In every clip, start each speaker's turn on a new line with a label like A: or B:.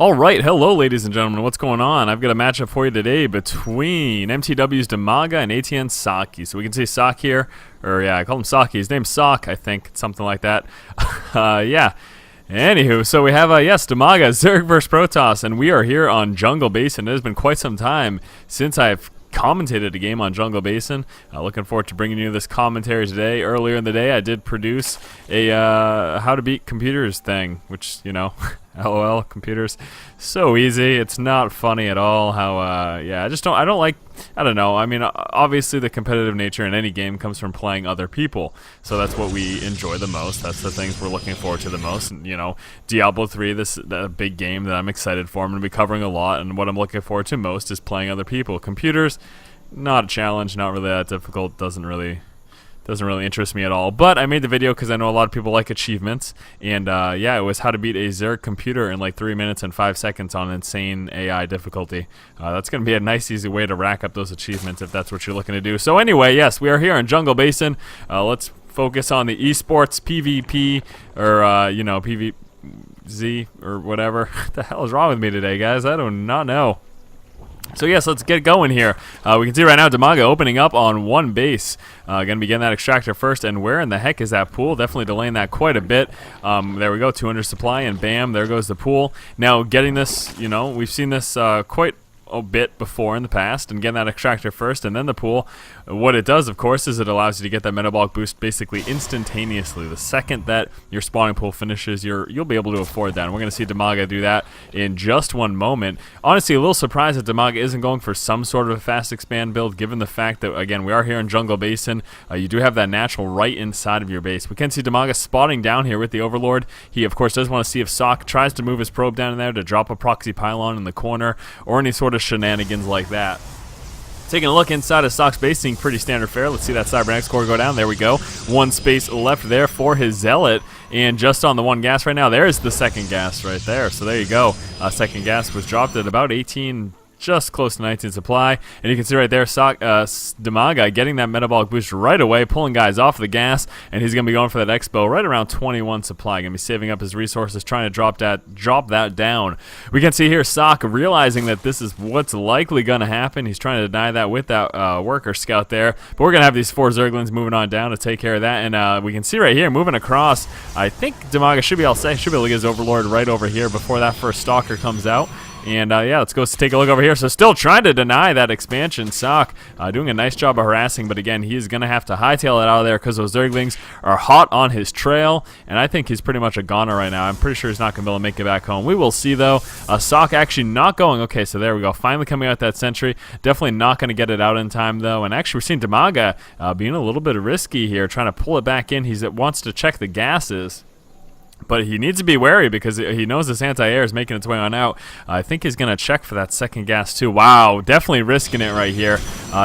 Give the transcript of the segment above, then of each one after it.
A: Alright, hello ladies and gentlemen, what's going on? I've got a matchup for you today between MTW's Dimaga and ATN's Socke. So we can see Socke here, or yeah, I call him Socke. His name's Socke, I think, something like that. Yeah. Anywho, so we have, yes, Dimaga, Zerg vs Protoss, and we are here on Jungle Basin. It has been quite some time since I've commentated a game on Jungle Basin. Looking forward to bringing you this commentary today. Earlier in the day, I did produce a how to beat computers thing, which, you know, LOL, computers, so easy. It's not funny at all how, yeah, I don't know. I mean, obviously the competitive nature in any game comes from playing other people, so that's what we enjoy the most. That's the things we're looking forward to the most. And, you know, Diablo 3, this big game that I'm excited for. I'm going to be covering a lot, and what I'm looking forward to most is playing other people. Computers, not a challenge, not really that difficult, doesn't really interest me at all. But I made the video because I know a lot of people like achievements, and yeah, it was how to beat a Zerg computer in like 3 minutes and 5 seconds on insane AI difficulty. That's going to be a nice, easy way to rack up those achievements if that's what you're looking to do. So anyway, yes, we are here in Jungle Basin. Let's focus on the esports PvP, or you know, PvZ, or whatever. What the hell is wrong with me today, guys? I do not know. So yes, let's get going here. We can see right now Dimaga opening up on one base. Going to be getting that extractor first, and where in the heck is that pool? Definitely delaying that quite a bit. There we go, 200 supply, and bam, there goes the pool. Now getting this, you know, we've seen this quite a bit before in the past, and getting that extractor first and then the pool. What it does, of course, is it allows you to get that metabolic boost basically instantaneously. The second that your spawning pool finishes, you'll be able to afford that, and we're going to see Dimaga do that in just one moment. Honestly, a little surprised that Dimaga isn't going for some sort of a fast expand build, given the fact that, again, we are here in Jungle Basin. You do have that natural right inside of your base. We can see Dimaga spotting down here with the Overlord. He, of course, does want to see if Socke tries to move his probe down in there to drop a proxy pylon in the corner, or any sort of shenanigans like that. Taking a look inside of Socke's base, seeing pretty standard fare. Let's see that Cybernetics core go down. There we go. One space left there for his Zealot. And just on the one gas right now, there's the second gas right there. So there you go. Second gas was dropped at about 18, just close to 19 supply, and you can see right there Dimaga getting that metabolic boost right away, pulling guys off the gas, and he's going to be going for that expo right around 21 supply. Going to be saving up his resources, trying to drop that down. We can see here Socke realizing that this is what's likely going to happen. He's trying to deny that with that worker scout there, but we're going to have these 4 Zerglings moving on down to take care of that, and we can see right here moving across. I think Dimaga should be able to get his Overlord right over here before that first Stalker comes out. And yeah, let's go take a look over here. So still trying to deny that expansion. Socke doing a nice job of harassing, but again, he's going to have to hightail it out of there because those Zerglings are hot on his trail, and I think he's pretty much a goner right now. I'm pretty sure he's not going to be able to make it back home. We will see, though. Socke actually not going. Okay, so there we go. Finally coming out that sentry. Definitely not going to get it out in time, though. And actually, we're seeing Dimaga being a little bit risky here, trying to pull it back in. He wants to check the gases, but he needs to be wary because he knows this anti-air is making its way on out. I think he's going to check for that second gas too. Wow, definitely risking it right here.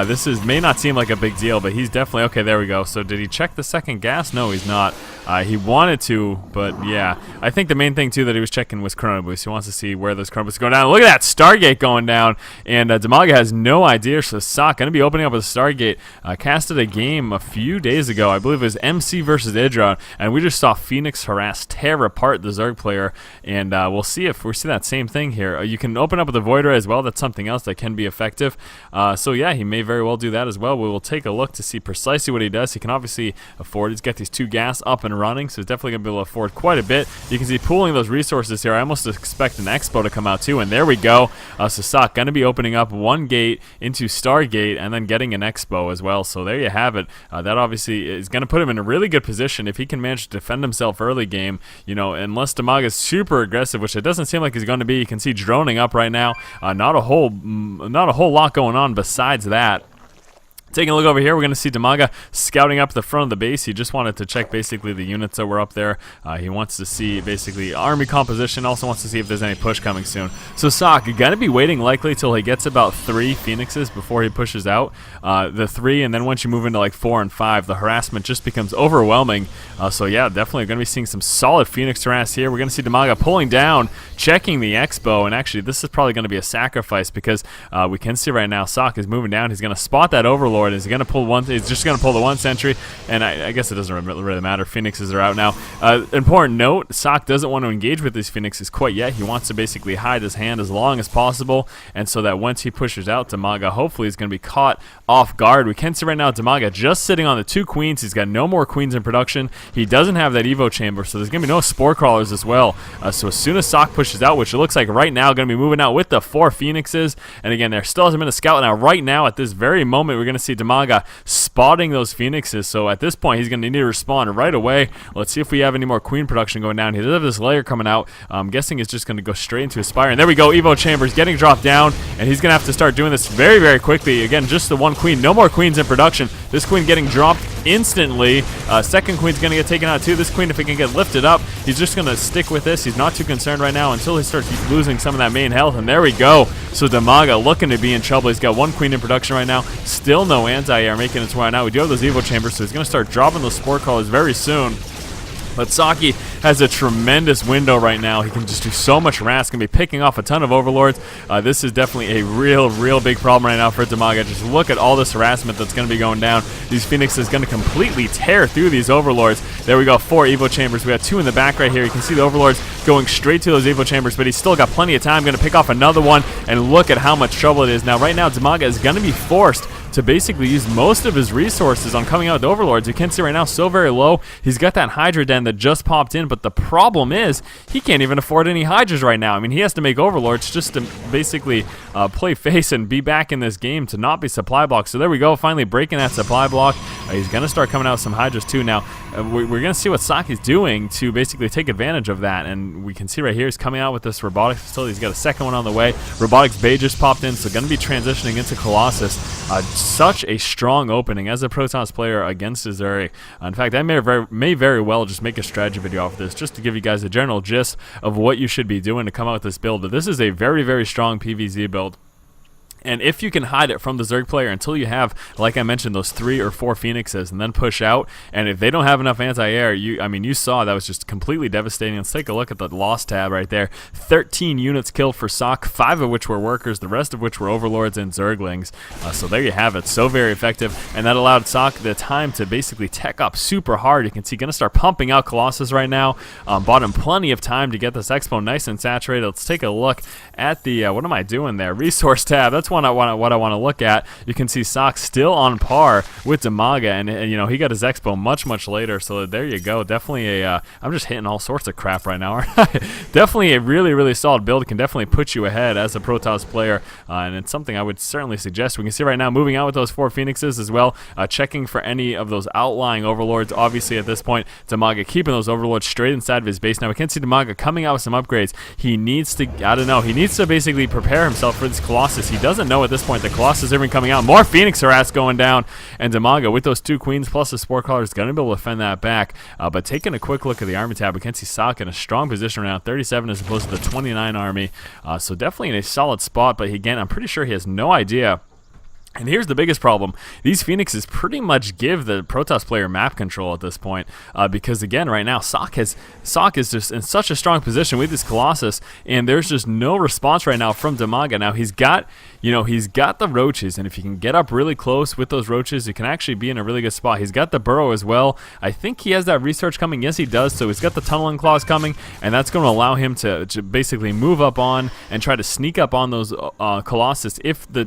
A: This may not seem like a big deal, but he's definitely... Okay, there we go. So did he check the second gas? No, he's not. He wanted to, but yeah. I think the main thing too that he was checking was Chrono Boost. He wants to see where those Chrono Boosts go down. Look at that Stargate going down, and Dimaga has no idea. So Socke going to be opening up with a Stargate. Casted a game a few days ago. I believe it was MC versus Idra, and we just saw Phoenix harass, tear apart the Zerg player, and we'll see if we see that same thing here. You can open up with a Voider as well. That's something else that can be effective. So yeah, he may very well do that as well. We will take a look to see precisely what he does. He can obviously afford. He's got these 2 gas up and running, so he's definitely going to be able to afford quite a bit. You can see pooling those resources here. I almost expect an Expo to come out too, and there we go. So Socke going to be opening up 1 gate into Stargate and then getting an Expo as well. So there you have it. That obviously is going to put him in a really good position if he can manage to defend himself early game. You know, unless Dimaga is super aggressive, which it doesn't seem like he's going to be. You can see droning up right now. Not a whole lot going on besides that. Taking a look over here, we're going to see Dimaga scouting up the front of the base. He just wanted to check basically the units that were up there. He wants to see basically army composition, also wants to see if there's any push coming soon. So Socke, going to be waiting likely till he gets about 3 Phoenixes before he pushes out. The 3, and then once you move into like 4 and 5, the harassment just becomes overwhelming. So yeah, definitely going to be seeing some solid Phoenix harass here. We're going to see Dimaga pulling down, checking the Expo, and actually this is probably going to be a sacrifice because we can see right now Socke is moving down. He's going to spot that Overlord. Is he going to pull one? He's just going to pull the 1 sentry, and I guess it doesn't really matter. Phoenixes are out now. Important note, Socke doesn't want to engage with these Phoenixes quite yet. He wants to basically hide his hand as long as possible, and so that once he pushes out, Dimaga hopefully is going to be caught off guard. We can see right now Dimaga just sitting on the 2 queens. He's got no more queens in production. He doesn't have that Evo chamber, so there's going to be no spore crawlers as well. So as soon as Socke pushes out, which it looks like right now, going to be moving out with the 4 Phoenixes, and again, there still hasn't been a scout. Now right now, at this very moment, we're going to see Dimaga spotting those Phoenixes, so at this point, he's going to need to respond right away. Let's see if we have any more queen production going down. He does have this layer coming out. I'm guessing it's just going to go straight into Aspire, and there we go. Evo chambers getting dropped down, and he's going to have to start doing this very, very quickly. Again, just the 1 queen. No more queens in production. This queen getting dropped instantly. Second queen's going to get taken out too. This queen, if it can get lifted up, he's just going to stick with this. He's not too concerned right now until he starts losing some of that main health, and there we go. So Dimaga looking to be in trouble. He's got 1 queen in production right now. Still no anti-air making its way out. We do have those Evo chambers, so he's going to start dropping those spore crawlers very soon. But Socke has a tremendous window right now. He can just do so much harass. Going to be picking off a ton of Overlords. This is definitely a real big problem right now for Dimaga. Just look at all this harassment that's going to be going down. These Phoenixes going to completely tear through these Overlords. There we go, 4 Evo chambers. We got 2 in the back right here. You can see the Overlords going straight to those Evo chambers, but he's still got plenty of time. Going to pick off another one, and look at how much trouble it is. Now, right now, Dimaga is going to be forced to basically use most of his resources on coming out with Overlords. You can see right now, so very low. He's got that Hydra Den that just popped in, but the problem is he can't even afford any Hydras right now. I mean, he has to make Overlords just to basically play face and be back in this game to not be supply blocked. So there we go, finally breaking that supply block. He's going to start coming out with some Hydras too. Now, we're going to see what Socke's doing to basically take advantage of that, and we can see right here he's coming out with this robotics facility. He's got a second one on the way. Robotics Bay just popped in, so going to be transitioning into Colossus. Such a strong opening as a Protoss player against eOnZerG. In fact, I may very well just make a strategy video off this just to give you guys a general gist of what you should be doing to come out with this build. But this is a very strong PvZ build. And if you can hide it from the Zerg player until you have, like I mentioned, those 3 or 4 Phoenixes, and then push out, and if they don't have enough anti-air, you saw that was just completely devastating. Let's take a look at the loss tab right there. 13 units killed for Socke, 5 of which were workers, the rest of which were Overlords and Zerglings. So there you have it. So very effective, and that allowed Socke the time to basically tech up super hard. You can see going to start pumping out Colossus right now. Bought him plenty of time to get this Expo nice and saturated. Let's take a look at the, what am I doing there? Resource tab. That's what I want to look at. You can see Socke still on par with Dimaga, and you know, he got his Expo much later. So there you go. Definitely a I'm just hitting all sorts of crap right now, aren't I? Definitely a really solid build. It can definitely put you ahead as a Protoss player, and it's something I would certainly suggest. We can see right now moving out with those 4 Phoenixes as well, checking for any of those outlying Overlords. Obviously at this point, Dimaga keeping those Overlords straight inside of his base. Now we can see Dimaga coming out with some upgrades. He needs to, I don't know, he needs to basically prepare himself for this Colossus. He doesn't know at this point the Colossus is even coming out. More Phoenix harass going down, and Dimaga with those 2 queens plus the Spore Caller is going to be able to defend that back. But taking a quick look at the army tab, we can see Socke in a strong position around 37 as opposed to the 29 army. So definitely in a solid spot, but again, I'm pretty sure he has no idea. And here's the biggest problem. These Phoenixes pretty much give the Protoss player map control at this point, because again, right now, Socke is just in such a strong position with this Colossus, and there's just no response right now from Dimaga. Now he's got the roaches, and if you can get up really close with those roaches, you can actually be in a really good spot. He's got the burrow as well. I think he has that research coming. Yes, he does. So he's got the tunneling claws coming, and that's going to allow him to basically move up on and try to sneak up on those Colossus if the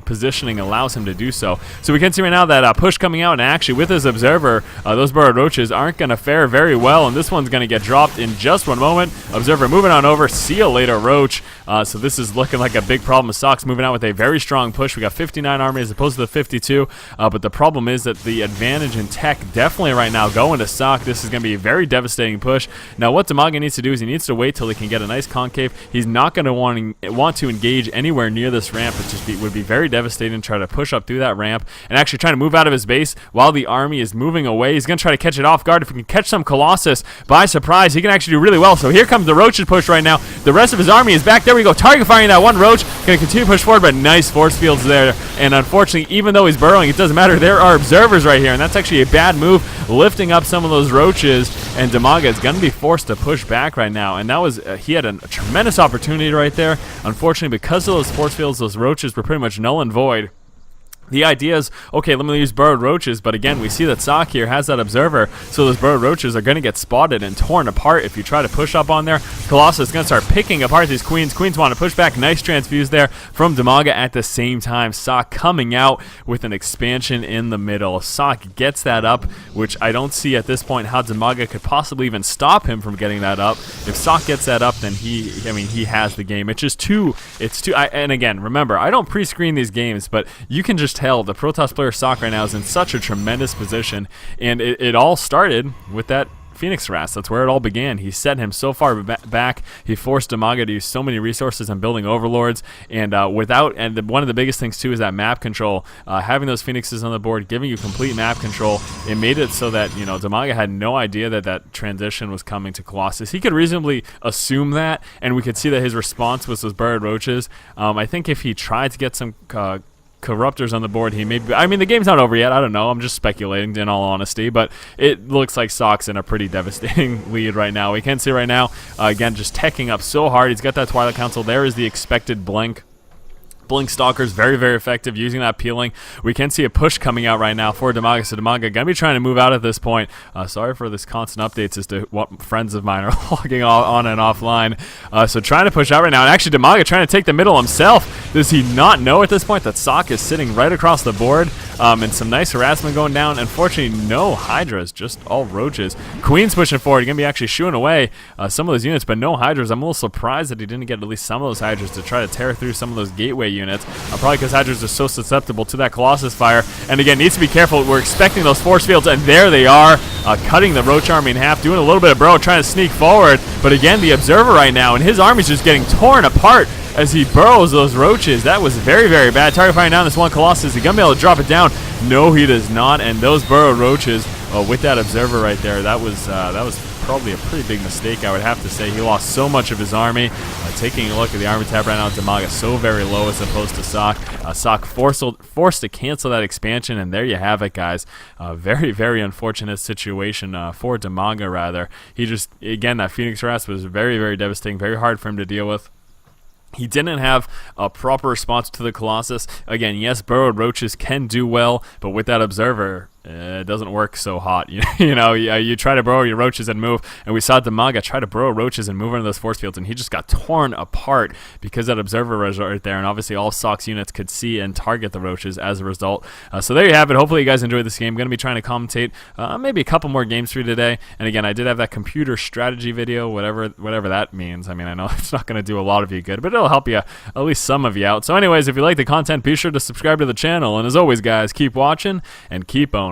A: positioning allows him to do so. So we can see right now that push coming out, and actually with his observer, those burrowed roaches aren't going to fare very well, and this one's going to get dropped in just one moment. Observer moving on over. See you later, roach. So this is looking like a big problem. Socke's moving out with a very strong push. We got 59 army as opposed to the 52, but the problem is that the advantage in tech definitely right now going to Socke. This is going to be a very devastating push. Now what Dimaga needs to do is he needs to wait till he can get a nice concave. He's not going to want to engage anywhere near this ramp. It just would be very devastating to try to push up through that ramp and actually trying to move out of his base while the army is moving away. He's going to try to catch it off guard. If he can catch some Colossus by surprise, he can actually do really well. So here comes the Roach's push right now. The rest of his army is back. There we go. Target firing that one Roach. Going to continue to push forward, but nice force fields there. And unfortunately, even though he's burrowing, it doesn't matter. There are observers right here, and that's actually a bad move, lifting up some of those Roaches. And Dimaga is going to be forced to push back right now. And that was, he had a tremendous opportunity right there. Unfortunately, because of those force fields, those Roaches were pretty much null and void. The idea is, okay, let me use burrowed Roaches, but again, we see that Socke here has that observer, so those burrowed Roaches are going to get spotted and torn apart if you try to push up on there. Colossus is going to start picking apart these Queens. Queens want to push back. Nice transfuse there from Dimaga at the same time. Socke coming out with an expansion in the middle. Socke gets that up, which I don't see at this point how Dimaga could possibly even stop him from getting that up. If Socke gets that up, then he has the game. It's just too, and again, remember, I don't pre-screen these games, but you can just tell the Protoss player Socke right now is in such a tremendous position, and it all started with that Phoenix Harass. That's where it all began. He set him so far back. He forced Dimaga to use so many resources on building overlords, and one of the biggest things too is that map control. Having those Phoenixes on the board, giving you complete map control, it made it so that Dimaga had no idea that transition was coming to Colossus. He could reasonably assume that, and we could see that his response was those burrowed Roaches. I think if he tried to get some Corruptors on the board, he may be, I mean, the game's not over yet. I don't know. I'm just speculating in all honesty, but it looks like Socke's in a pretty devastating lead right now. We can see right now, again, just teching up so hard. He's got that Twilight Council. There is the expected blink. Blink Stalkers, very, very effective using that peeling. We can see a push coming out right now for Dimaga, so Dimaga going to be trying to move out at this point. Sorry for this constant updates as to what friends of mine are logging on and offline. So trying to push out right now, and actually Dimaga trying to take the middle himself. Does he not know at this point that Socke is sitting right across the board? And some nice harassment going down. Unfortunately, no Hydras, just all Roaches. Queen's pushing forward. He's going to be actually shooing away some of those units, but no Hydras. I'm a little surprised that he didn't get at least some of those Hydras to try to tear through some of those gateway units. Probably because Hydras are so susceptible to that Colossus fire. And again, needs to be careful. We're expecting those force fields, and there they are, cutting the Roach army in half, doing a little bit of burrow, trying to sneak forward. But again, the Observer right now, and his army's just getting torn apart as he burrows those Roaches. That was very, very bad. Target firing down this one Colossus. Is he going to be able to drop it down? No, he does not. And those burrowed Roaches, with that Observer right there, that was probably a pretty big mistake, I would have to say. He lost so much of his army. Taking a look at the army tab right now, Dimaga so very low as opposed to Socke. Socke forced to cancel that expansion, and there you have it, guys. Very, very unfortunate situation for Dimaga, rather. He just, again, that Phoenix Harass was very, very devastating, very hard for him to deal with. He didn't have a proper response to the Colossus. Again, yes, burrowed Roaches can do well, but with that Observer, it doesn't work so hot. You try to burrow your Roaches and move, and we saw Dimaga try to burrow Roaches and move into those force fields, and he just got torn apart because that Observer was right there, and obviously all Socke's units could see and target the Roaches as a result. So there you have it. Hopefully you guys enjoyed this game. I'm going to be trying to commentate maybe a couple more games for you today, and again, I did have that computer strategy video, whatever that means. I mean, I know it's not going to do a lot of you good, but it'll help you, at least some of you out. So anyways, if you like the content, be sure to subscribe to the channel, and as always, guys, keep watching and keep owning.